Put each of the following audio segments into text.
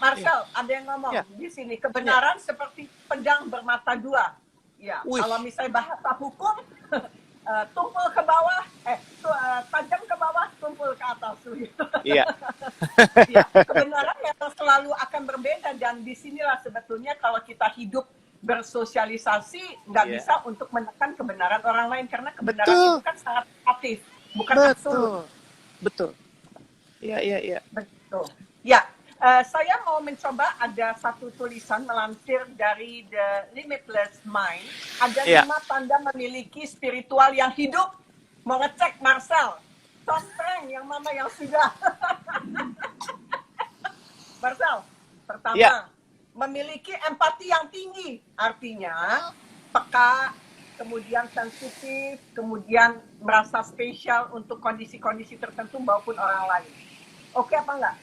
Marcel, Ya. ada yang ngomong Ya. di sini, Ya. kebenaran seperti pedang bermata dua. Ya, Wih. kalau misalnya bahasa hukum, tumpul ke bawah, tajam ke bawah, tumpul ke atas. Iya. Ya, kebenaran memang selalu akan berbeda, dan disinilah sebetulnya kalau kita hidup bersosialisasi nggak Iya. bisa untuk menekan kebenaran orang lain, karena kebenaran Betul. itu kan sangat relatif, bukan absolut. Betul. Betul. Iya. Betul. Ya, saya mau mencoba, ada satu tulisan melansir dari The Limitless Mind. Ada Iya. 5 tanda memiliki spiritual yang hidup. Mau ngecek Marcel. Contreng yang mana yang sudah. Marcel, pertama, Iya. memiliki empati yang tinggi. Artinya, peka, kemudian sensitif, kemudian merasa spesial untuk kondisi-kondisi tertentu maupun orang lain. Oke apa enggak?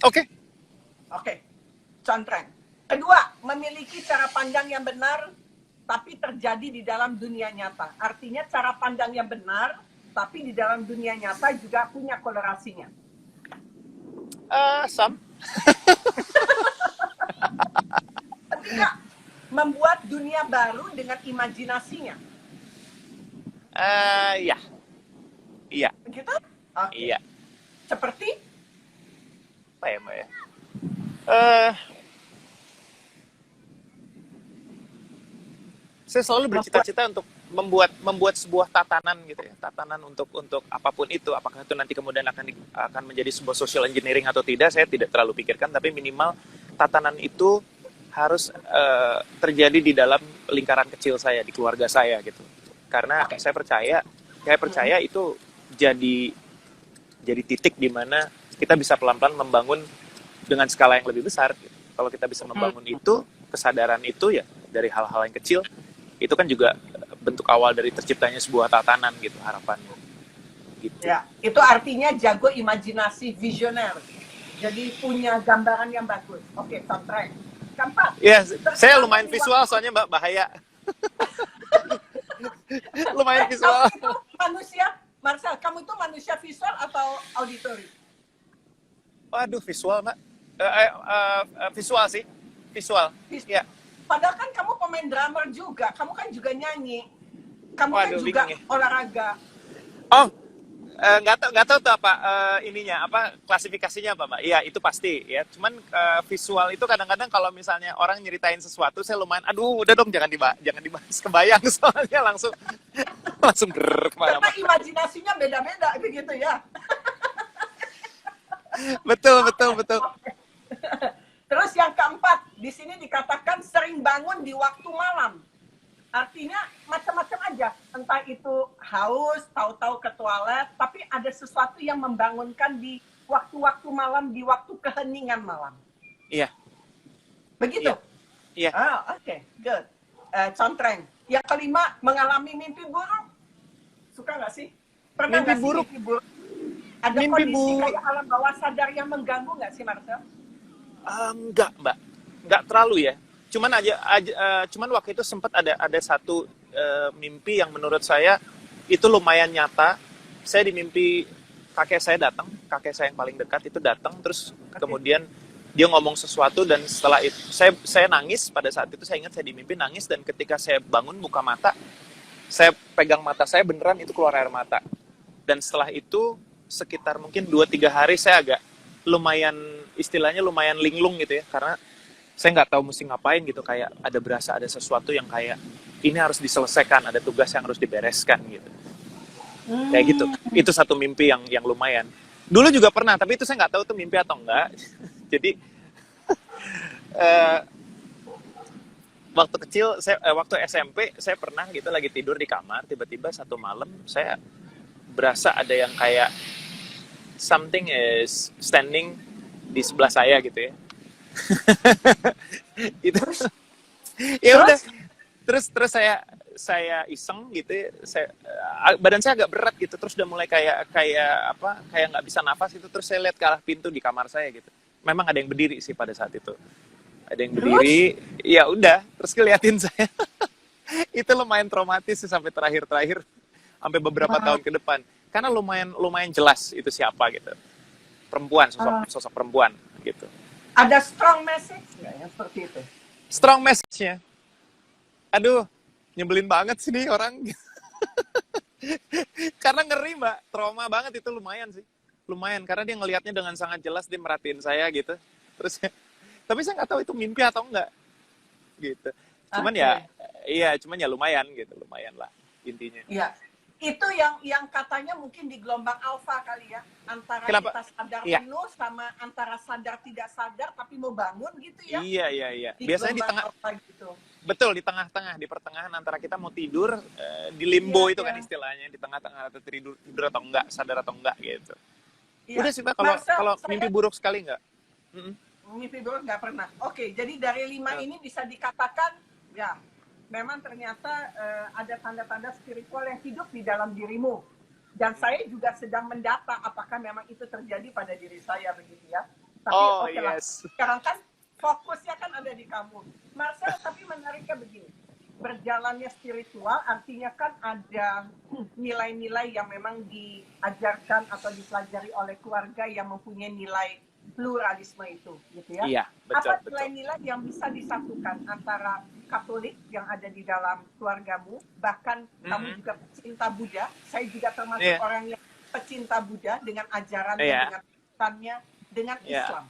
Oke, contreng. Kedua, memiliki cara pandang yang benar, tapi terjadi di dalam dunia nyata. Artinya cara pandang yang benar, tapi di dalam dunia nyata juga punya kolorasinya. Sam. Ketiga, membuat dunia baru dengan imajinasinya. Ya. Iya. Begitu? Oke. Iya. Seperti? Apa ya, Mbak ya? Saya selalu bercita-cita untuk membuat sebuah tatanan gitu ya, tatanan untuk apapun itu, apakah itu nanti kemudian akan menjadi sebuah social engineering atau tidak, saya tidak terlalu pikirkan, tapi minimal tatanan itu harus terjadi di dalam lingkaran kecil saya, di keluarga saya gitu. Karena saya percaya itu jadi titik di mana kita bisa pelan-pelan membangun dengan skala yang lebih besar. Kalau kita bisa membangun itu, kesadaran itu ya dari hal-hal yang kecil, itu kan juga bentuk awal dari terciptanya sebuah tatanan gitu, harapannya. Gitu. Ya, itu artinya jago imajinasi, visioner. Jadi punya gambaran yang bagus. Oke, contreng. Keempat. Ya, saya lumayan visual soalnya Mbak, bahaya. Lumayan visual. Kamu itu manusia, Marcel, kamu itu manusia visual atau auditory? Waduh, visual Mbak. Visual sih, visual. Ya. Padahal kan kamu pemain drummer juga, kamu kan juga nyanyi, kamu Waduh, kan juga olahraga. Oh, nggak tahu tuh apa ininya, apa klasifikasinya apa Mbak? Iya itu pasti ya. Cuman visual itu kadang-kadang kalau misalnya orang nyeritain sesuatu, saya lumayan, aduh udah dong jangan dibahas, kebayang soalnya langsung kemana-mana. Karena imajinasinya beda-beda begitu ya. Betul. Terus yang keempat, di sini dikatakan sering bangun di waktu malam. Artinya macam-macam aja, entah itu haus, tahu-tahu ke toilet, tapi ada sesuatu yang membangunkan di waktu-waktu malam, di waktu keheningan malam. Iya. Begitu? Iya. Oke, good. Contreng. Yang kelima, mengalami mimpi buruk. Suka nggak sih? Pernah nggak sih mimpi buruk? Ada kondisi kayak alam bawah sadar yang mengganggu nggak sih, Marcel? Enggak, Mbak. Enggak terlalu ya. Cuman waktu itu sempat ada satu mimpi yang menurut saya itu lumayan nyata. Saya di mimpi kakek saya yang paling dekat itu datang, terus kemudian dia ngomong sesuatu, dan setelah itu saya nangis. Pada saat itu saya ingat saya di mimpi nangis, dan ketika saya bangun buka mata, saya pegang mata saya, beneran itu keluar air mata. Dan setelah itu sekitar mungkin 2-3 hari saya agak lumayan linglung gitu ya, karena saya nggak tahu mesti ngapain gitu, kayak ada sesuatu yang kayak ini harus diselesaikan, ada tugas yang harus dibereskan gitu. Kayak gitu. Itu satu mimpi yang lumayan. Dulu juga pernah, tapi itu saya nggak tahu itu mimpi atau enggak. Jadi waktu kecil, waktu SMP saya pernah gitu lagi tidur di kamar, tiba-tiba satu malam saya berasa ada yang kayak something is standing di sebelah saya gitu ya. Itu ya udah, terus saya iseng gitu ya, badan saya agak berat gitu, terus udah mulai kayak nggak bisa nafas itu, terus saya lihat ke arah pintu di kamar saya gitu, memang ada yang berdiri sih pada saat itu, ada yang berdiri, ya udah, terus ngeliatin saya. Itu lumayan traumatis sih sampai terakhir sampai beberapa tahun ke depan, karena lumayan jelas itu siapa gitu, perempuan, sosok perempuan. gitu. Ada strong message nggak yang seperti itu? Strong message-nya, aduh, nyebelin banget sih nih orang. Karena ngeri mbak, trauma banget itu, lumayan karena dia ngelihatnya dengan sangat jelas, dia merhatiin saya gitu, terus tapi saya nggak tahu itu mimpi atau enggak gitu. Cuman ya, Oke. iya, cuman ya lumayan gitu, lumayan lah intinya. Iya. Itu yang katanya mungkin di gelombang alfa kali ya, antara Kenapa? kita sadar Iya, penuh sama antara sadar tidak sadar tapi mau bangun gitu ya, iya. di Biasanya di gelombang tengah, alfa gitu. betul di tengah-tengah, di pertengahan antara kita mau tidur, di Iya, limbo itu kan iya, istilahnya, di tengah-tengah atau tidur atau enggak, sadar atau enggak gitu. iya. Udah sih mbak, kalau Marcel, kalau mimpi saya buruk sekali enggak. Mm-mm. mimpi buruk nggak pernah. Oke, jadi dari 5 ini bisa dikatakan ya memang ternyata ada tanda-tanda spiritual yang hidup di dalam dirimu. Dan saya juga sedang mendata apakah memang itu terjadi pada diri saya begitu ya. Tapi Oh oke lah, yes. sekarang kan fokusnya kan ada di kamu. Marcel, tapi menariknya begini. Berjalannya spiritual artinya kan ada nilai-nilai yang memang diajarkan atau dipelajari oleh keluarga yang mempunyai nilai pluralisme itu, gitu ya. Iya, betul, Apa betul. nilai-nilai yang bisa disatukan antara Katolik yang ada di dalam keluargamu, bahkan kamu Mm-mm. juga pecinta Buddha, saya juga termasuk Iya, orang yang pecinta Buddha dengan ajarannya, iya, dengan pesannya, dengan iya. Islam.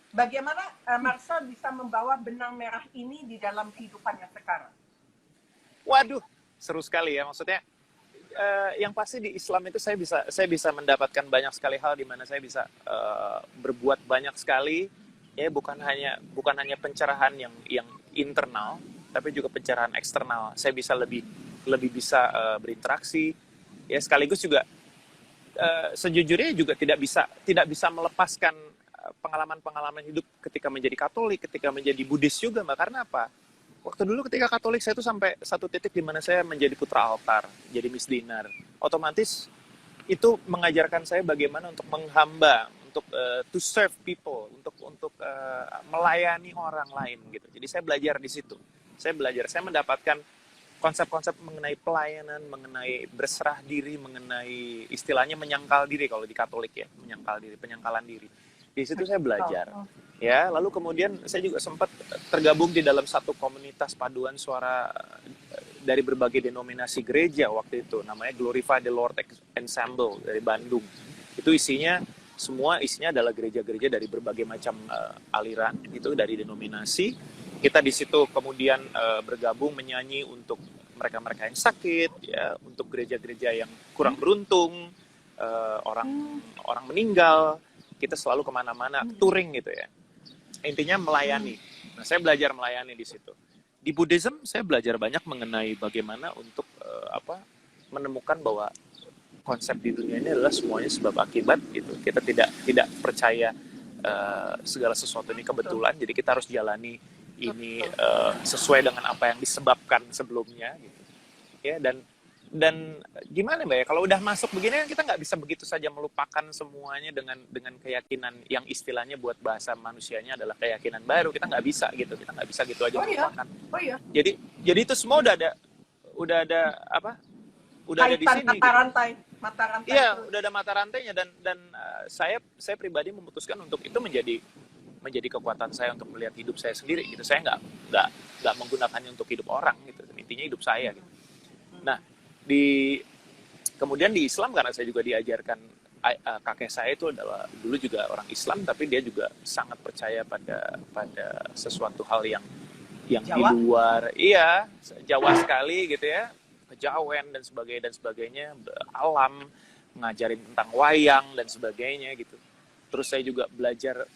Bagaimana Marcel bisa membawa benang merah ini di dalam kehidupannya sekarang? Waduh, seru sekali ya. Maksudnya, yang pasti di Islam itu saya bisa mendapatkan banyak sekali hal di mana saya bisa berbuat banyak sekali. Ya, bukan hanya pencerahan yang internal, tapi juga pencerahan eksternal. Saya bisa lebih bisa berinteraksi. Ya, sekaligus juga sejujurnya juga tidak bisa melepaskan pengalaman-pengalaman hidup ketika menjadi Katolik, ketika menjadi Buddhis juga, Mbak. Karena apa? Waktu dulu ketika Katolik, saya tuh sampai satu titik di mana saya menjadi putra altar, jadi misdinar. Otomatis itu mengajarkan saya bagaimana untuk menghamba, untuk to serve people, untuk melayani orang lain gitu. Jadi saya belajar di situ. Saya mendapatkan konsep-konsep mengenai pelayanan, mengenai berserah diri, mengenai istilahnya menyangkal diri kalau di Katolik ya, menyangkal diri, penyangkalan diri. Di situ saya belajar. Ya, lalu kemudian saya juga sempat tergabung di dalam satu komunitas paduan suara dari berbagai denominasi gereja waktu itu, namanya Glorify the Lord Ensemble dari Bandung. Itu isinya adalah gereja-gereja dari berbagai macam aliran, itu dari denominasi. Kita di situ kemudian bergabung menyanyi untuk mereka-mereka yang sakit, ya, untuk gereja-gereja yang kurang beruntung, orang meninggal. Kita selalu kemana-mana touring gitu ya. Intinya melayani. Nah, saya belajar melayani di situ. Di Buddhism saya belajar banyak mengenai bagaimana untuk menemukan bahwa konsep di dunia ini adalah semuanya sebab akibat gitu. Kita tidak percaya segala sesuatu ini kebetulan, jadi kita harus jalani ini sesuai dengan apa yang disebabkan sebelumnya gitu. Ya, dan gimana Mbak ya, kalau udah masuk begini kan kita nggak bisa begitu saja melupakan semuanya dengan keyakinan yang istilahnya buat bahasa manusianya adalah keyakinan baru. Kita nggak bisa gitu aja melupakan. Oh iya. Jadi itu semua udah ada apa, udah ada di Kaitan sini mata rantai iya itu. udah ada mata rantainya, dan saya pribadi memutuskan untuk itu menjadi kekuatan saya untuk melihat hidup saya sendiri gitu. Saya nggak menggunakannya untuk hidup orang gitu, intinya hidup saya gitu. Nah, kemudian di Islam, karena saya juga diajarkan, kakek saya itu adalah dulu juga orang Islam, tapi dia juga sangat percaya pada sesuatu hal yang Jawa? di luar, iya, Jawa sekali gitu ya, kejawen dan sebagainya, alam, ngajarin tentang wayang dan sebagainya gitu. Terus saya juga belajar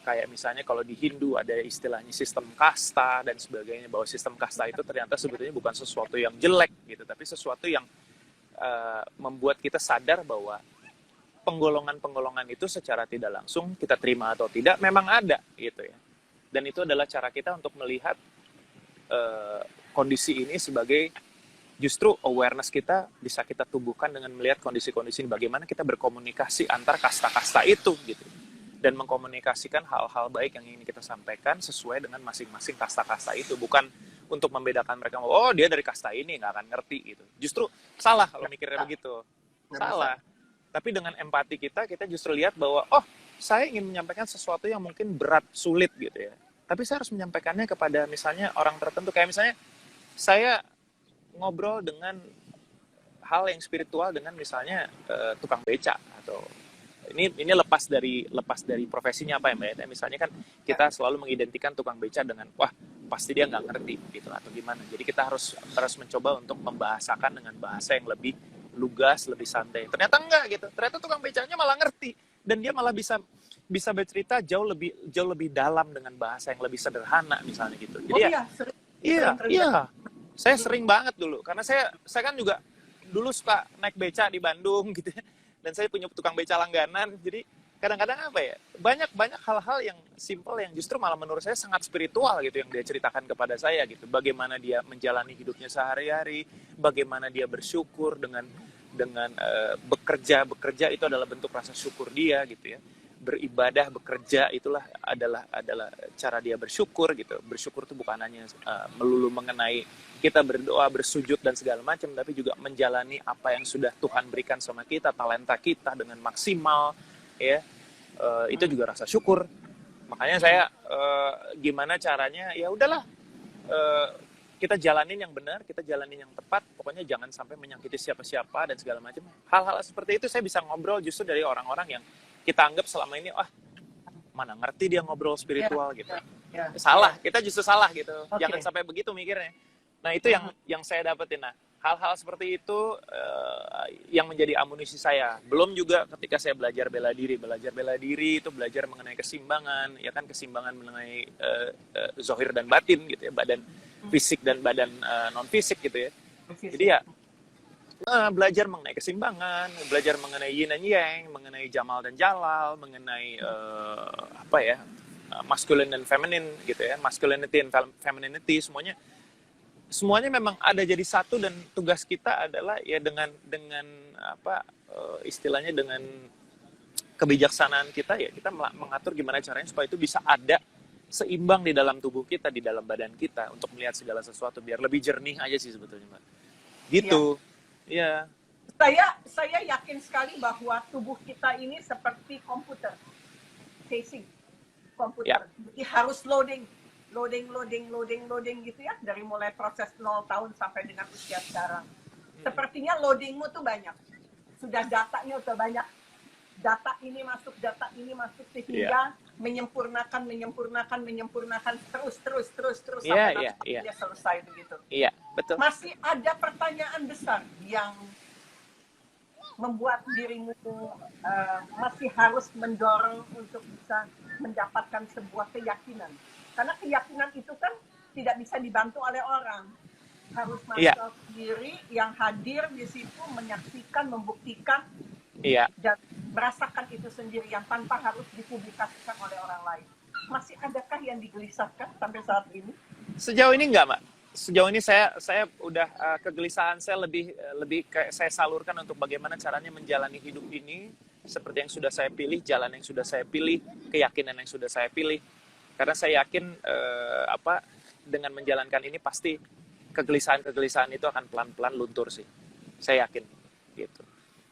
kayak misalnya kalau di Hindu ada istilahnya sistem kasta dan sebagainya, bahwa sistem kasta itu ternyata sebetulnya bukan sesuatu yang jelek gitu, tapi sesuatu yang membuat kita sadar bahwa penggolongan-penggolongan itu secara tidak langsung kita terima atau tidak memang ada gitu ya. Dan itu adalah cara kita untuk melihat kondisi ini sebagai justru awareness kita bisa kita tumbuhkan dengan melihat kondisi-kondisi ini, bagaimana kita berkomunikasi antar kasta-kasta itu gitu. Dan mengkomunikasikan hal-hal baik yang ingin kita sampaikan sesuai dengan masing-masing kasta-kasta itu, bukan untuk membedakan mereka, oh dia dari kasta ini nggak akan ngerti gitu. Justru salah kalau mikirnya begitu, salah. Tapi dengan empati kita justru lihat bahwa oh saya ingin menyampaikan sesuatu yang mungkin berat, sulit gitu ya. Tapi saya harus menyampaikannya kepada misalnya orang tertentu. Kayak misalnya saya ngobrol dengan hal yang spiritual dengan misalnya tukang beca, atau ini lepas dari profesinya apa ya Mbak ya. Misalnya kan kita selalu mengidentikan tukang beca dengan wah pasti dia nggak ngerti gitu atau gimana. Jadi kita harus mencoba untuk membahasakan dengan bahasa yang lebih lugas, lebih santai. Ternyata enggak gitu. Ternyata tukang becanya malah ngerti dan dia malah bisa bercerita jauh lebih dalam dengan bahasa yang lebih sederhana misalnya gitu. Jadi iya. Saya sering banget dulu karena saya kan juga dulu suka naik beca di Bandung gitu ya. Dan saya punya tukang beca langganan. Jadi kadang-kadang apa ya? Banyak hal-hal yang simpel yang justru malah menurut saya sangat spiritual gitu yang dia ceritakan kepada saya gitu. Bagaimana dia menjalani hidupnya sehari-hari, bagaimana dia bersyukur dengan bekerja itu adalah bentuk rasa syukur dia gitu ya. Beribadah, bekerja itulah adalah cara dia bersyukur gitu. Bersyukur itu bukan hanya melulu mengenai kita berdoa, bersujud dan segala macam, tapi juga menjalani apa yang sudah Tuhan berikan sama kita, talenta kita dengan maksimal ya. Itu juga rasa syukur. Makanya saya gimana caranya, ya udahlah, kita jalanin yang benar, kita jalanin yang tepat, pokoknya jangan sampai menyakiti siapa-siapa dan segala macam. Hal-hal seperti itu saya bisa ngobrol justru dari orang-orang yang kita anggap selama ini, mana ngerti dia ngobrol spiritual gitu. Salah, kita justru salah gitu. Jangan sampai begitu mikirnya. Nah itu yang saya dapetin. Nah hal-hal seperti itu yang menjadi amunisi saya. Belum juga ketika saya belajar bela diri itu belajar mengenai keseimbangan, ya kan, keseimbangan mengenai zohir dan batin gitu ya, badan fisik dan badan non fisik gitu ya. Jadi ya belajar mengenai keseimbangan, belajar mengenai yin and yang, mengenai jamal dan jalal, mengenai masculine dan feminine gitu ya, masculinity and femininity, semuanya memang ada jadi satu, dan tugas kita adalah ya dengan istilahnya dengan kebijaksanaan kita ya, kita mengatur gimana caranya supaya itu bisa ada seimbang di dalam tubuh kita, di dalam badan kita, untuk melihat segala sesuatu biar lebih jernih aja sih sebetulnya Mbak. Gitu. Iya. Saya yakin sekali bahwa tubuh kita ini seperti komputer, casing komputer. Jadi harus loading gitu ya, dari mulai proses 0 tahun sampai dengan usia sekarang. Sepertinya loadingmu tuh banyak. Sudah datanya udah banyak. Data ini masuk sehingga menyempurnakan terus sampai dia selesai begitu. Iya, betul. Masih ada pertanyaan besar yang membuat dirimu masih harus mendorong untuk bisa mendapatkan sebuah keyakinan. Karena keyakinan itu kan tidak bisa dibantu oleh orang. Harus manusia sendiri yang hadir di situ, menyaksikan, membuktikan, dan merasakan itu sendiri yang tanpa harus dipublikasikan oleh orang lain. Masih adakah yang digelisahkan sampai saat ini? Sejauh ini enggak, Mbak. Sejauh ini saya udah kegelisahan saya lebih kayak saya salurkan untuk bagaimana caranya menjalani hidup ini seperti yang sudah saya pilih, jalan yang sudah saya pilih, keyakinan yang sudah saya pilih. Karena saya yakin dengan menjalankan ini pasti kegelisahan itu akan pelan-pelan luntur sih. Saya yakin gitu.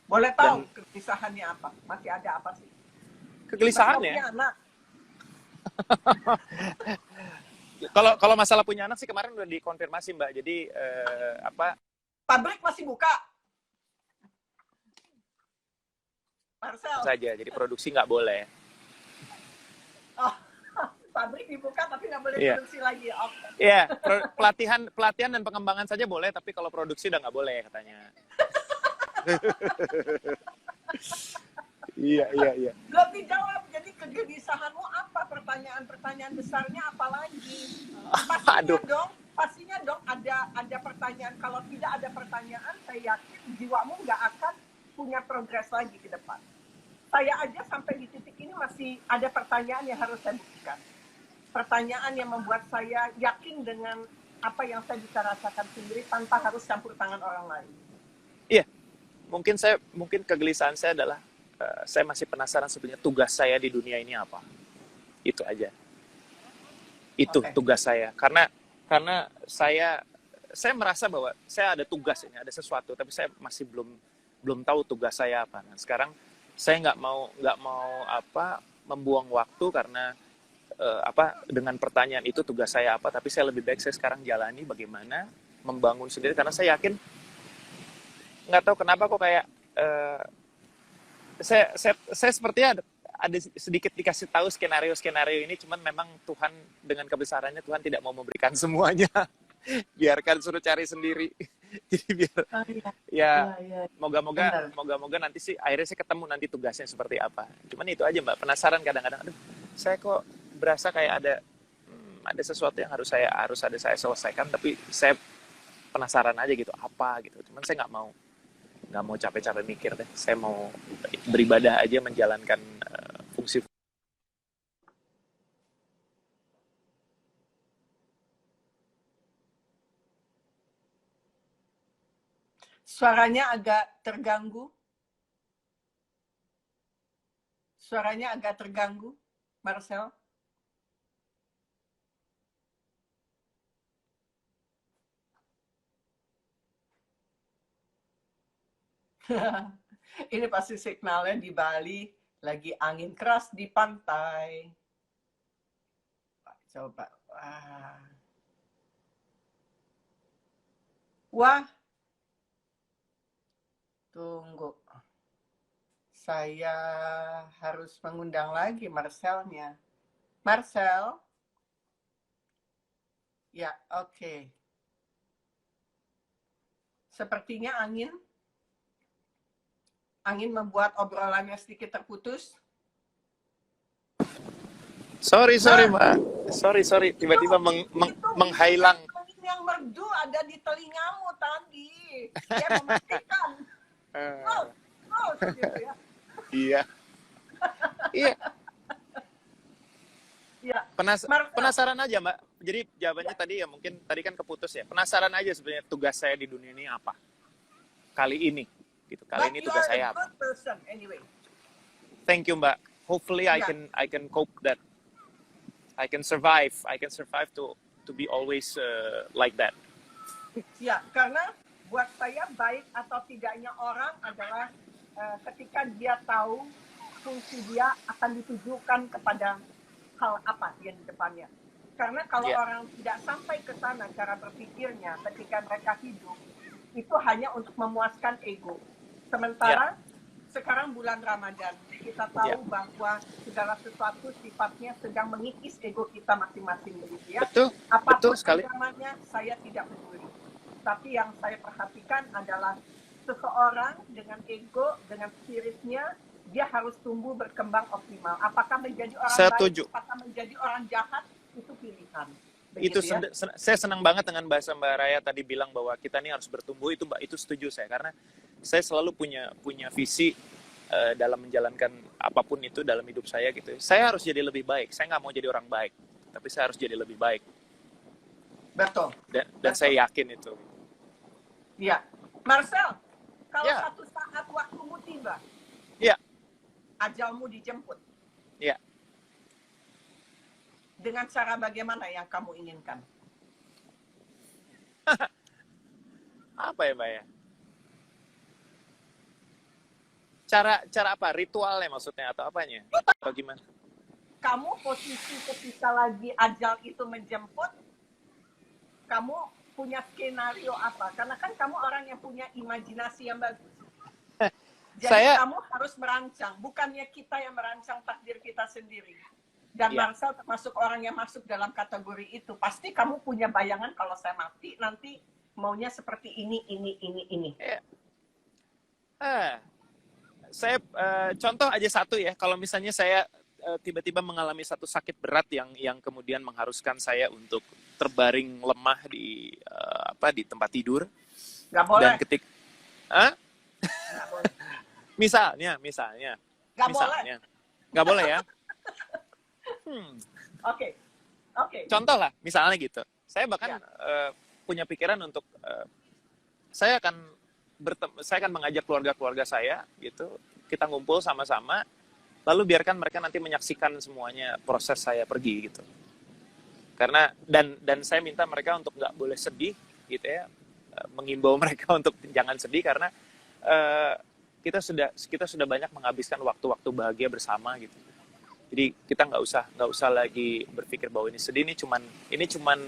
Boleh tahu kegelisahannya apa? Masih ada apa sih? Kegelisahannya? Kalau masalah punya anak sih kemarin udah dikonfirmasi Mbak. Jadi pabrik masih buka? Marcel. Saja. Jadi produksi nggak boleh. Oh, pabrik dibuka tapi nggak boleh produksi lagi. Iya, pelatihan dan pengembangan saja boleh, tapi kalau produksi udah nggak boleh katanya. Iya. Belum dijawab. Jadi kegelisahanmu apa? Pertanyaan besarnya apa lagi? Pastinya dong ada pertanyaan. Kalau tidak ada pertanyaan, saya yakin jiwamu nggak akan punya progres lagi ke depan. Saya aja sampai di titik ini masih ada pertanyaan yang harus saya buktikan. Pertanyaan yang membuat saya yakin dengan apa yang saya bisa rasakan sendiri tanpa harus campur tangan orang lain. Iya. Mungkin kegelisahan saya adalah saya masih penasaran sebenarnya tugas saya di dunia ini apa. Itu aja. Itu tugas saya. Karena saya merasa bahwa saya ada tugas ini, ada sesuatu, tapi saya masih belum tahu tugas saya apa. Nah, sekarang saya nggak mau membuang waktu karena dengan pertanyaan itu tugas saya apa, tapi saya lebih baik saya sekarang jalani bagaimana membangun sendiri, karena saya yakin, nggak tahu kenapa kok kayak saya sepertinya ada sedikit dikasih tahu skenario ini, cuman memang Tuhan dengan kebesarannya Tuhan tidak mau memberikan semuanya. Biarkan suruh cari sendiri. Jadi biar moga-moga nanti sih akhirnya saya ketemu nanti tugasnya seperti apa. Cuman itu aja Mbak, penasaran kadang-kadang, aduh saya kok berasa kayak ada sesuatu yang harus saya selesaikan, tapi saya penasaran aja gitu apa gitu. Cuman saya nggak mau capek-capek mikir deh. Saya mau beribadah aja, menjalankan fungsi. Suaranya agak terganggu. Suaranya agak terganggu, Marcel. Ini pasti signalnya di Bali lagi angin keras di pantai. Coba. Wah. Tunggu. Saya harus mengundang lagi Marcelnya. Marcel? Ya, oke. Sepertinya angin membuat obrolannya sedikit terputus. Sorry Mbak. Sorry. Tiba-tiba menghilang. Angin yang merdu ada di telingamu tadi. Dia memastikan. Gitu ya. Iya. Ya. Penasaran aja Mbak. Jadi jawabannya tadi ya mungkin tadi kan keputus ya. Penasaran aja sebenarnya tugas saya di dunia ini apa. Kali ini gitu. Kali ini tugas saya apa. Anyway. Thank you Mbak. Hopefully I can cope that. I can survive to be always like that. Ya, karena buat saya baik atau tidaknya orang adalah ketika dia tahu fungsi dia akan ditujukan kepada hal apa yang di depannya. Karena kalau orang tidak sampai ke sana cara berpikirnya ketika mereka hidup, itu hanya untuk memuaskan ego. Sementara sekarang bulan Ramadan, kita tahu bahwa segala sesuatu sifatnya sedang mengikis ego kita masing-masing begitu ya. Apapun agamanya, saya tidak peduli. Tapi yang saya perhatikan adalah seseorang dengan ego, dengan spiritnya, dia harus tumbuh berkembang optimal. Apakah menjadi orang baik, apakah menjadi orang jahat, itu pilihan. Begitu saya senang banget dengan bahasa Mbak Raya tadi bilang bahwa kita ini harus bertumbuh, itu setuju saya, karena saya selalu punya visi dalam menjalankan apapun itu dalam hidup saya gitu. Saya harus jadi lebih baik. Saya nggak mau jadi orang baik, tapi saya harus jadi lebih baik. Betul. Dan saya yakin itu. Iya. Marcel, kalau satu saat waktumu tiba, ajalmu dijemput. Iya. Dengan cara bagaimana yang kamu inginkan? Apa ya, Mbak ya? Cara apa? Ritualnya maksudnya atau apanya? Atau gimana? Kamu posisi ketika lagi ajal itu menjemput, kamu punya skenario apa? Karena kan kamu orang yang punya imajinasi yang bagus. Jadi kamu harus merancang, bukannya kita yang merancang takdir kita sendiri. Dan Marcel termasuk orang yang masuk dalam kategori itu. Pasti kamu punya bayangan kalau saya mati nanti maunya seperti ini. Saya contoh aja satu ya. Kalau misalnya saya tiba-tiba mengalami satu sakit berat yang kemudian mengharuskan saya untuk terbaring lemah di tempat tidur. Nggak boleh. Dan Nggak boleh. Misalnya. Nggak boleh ya. Oke. Contoh lah, misalnya gitu. Saya bahkan punya pikiran untuk saya akan mengajak keluarga saya gitu. Kita ngumpul sama-sama, lalu biarkan mereka nanti menyaksikan semuanya proses saya pergi gitu. Karena dan saya minta mereka untuk nggak boleh sedih gitu ya, mengimbau mereka untuk jangan sedih karena kita sudah banyak menghabiskan waktu-waktu bahagia bersama gitu. Jadi kita nggak usah lagi berpikir bahwa ini sedih, ini cuman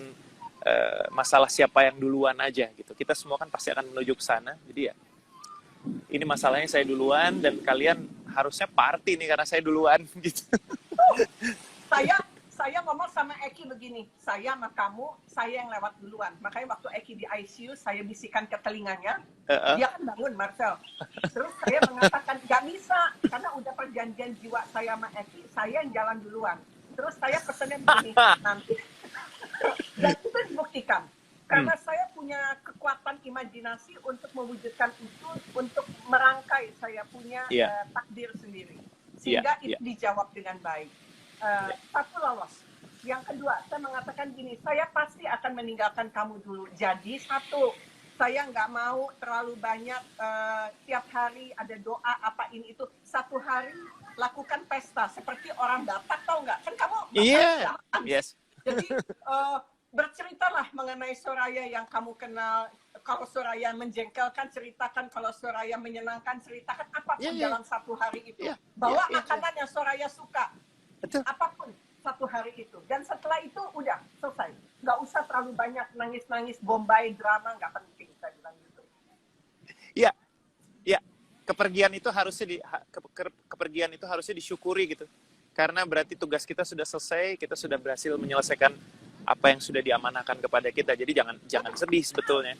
masalah siapa yang duluan aja gitu. Kita semua kan pasti akan menuju ke sana. Jadi ya ini masalahnya saya duluan dan kalian harusnya party nih karena saya duluan gitu. Saya ngomong sama Eki begini, saya sama kamu, saya yang lewat duluan. Makanya waktu Eki di ICU, saya bisikan ke telinganya, dia kan bangun, Marcel. Terus saya mengatakan, gak bisa, karena udah perjanjian jiwa saya sama Eki, saya yang jalan duluan. Terus saya pesannya begini, nanti. Dan itu dibuktikan. Karena saya punya kekuatan imajinasi untuk mewujudkan itu, untuk merangkai saya punya takdir sendiri. Sehingga itu dijawab dengan baik. Satu lolos. Yang kedua, saya mengatakan gini, saya pasti akan meninggalkan kamu dulu. Jadi satu, saya nggak mau terlalu banyak tiap hari ada doa apa ini itu. Satu hari lakukan pesta seperti orang Batak, tahu nggak? Kan kamu Batak, yes. Jadi berceritalah mengenai Soraya yang kamu kenal. Kalau Soraya menjengkelkan, ceritakan. Kalau Soraya menyenangkan, ceritakan apapun dalam satu hari itu. Bawa makanan yang Soraya suka. Betul. Apapun satu hari itu. Dan setelah itu udah selesai. Nggak usah terlalu banyak nangis-nangis, bombay, drama, nggak penting. Saya bilang gitu. Iya. Kepergian itu harusnya disyukuri gitu. Karena berarti tugas kita sudah selesai, kita sudah berhasil menyelesaikan apa yang sudah diamanahkan kepada kita. Jadi jangan sedih sebetulnya.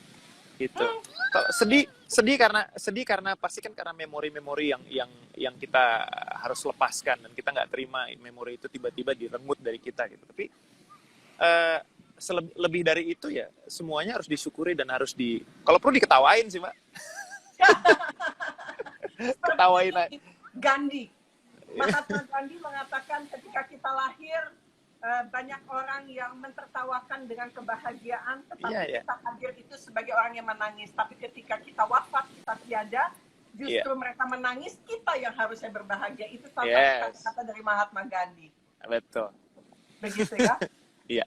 Gitu. Kalau sedih karena pasti kan karena memori-memori yang kita harus lepaskan dan kita nggak terima memori itu tiba-tiba direnggut dari kita gitu. Tapi lebih dari itu ya semuanya harus disyukuri dan harus kalau perlu diketawain sih, Mbak. Ketawain aja. Gandhi. Mahatma Gandhi mengatakan ketika kita lahir banyak orang yang mentertawakan dengan kebahagiaan, tetapi kita hadir itu sebagai orang yang menangis. Tapi ketika kita wafat, kita tiada, justru mereka menangis, kita yang harusnya berbahagia. Itu salah satu kata dari Mahatma Gandhi. Betul. Begitu ya? Iya.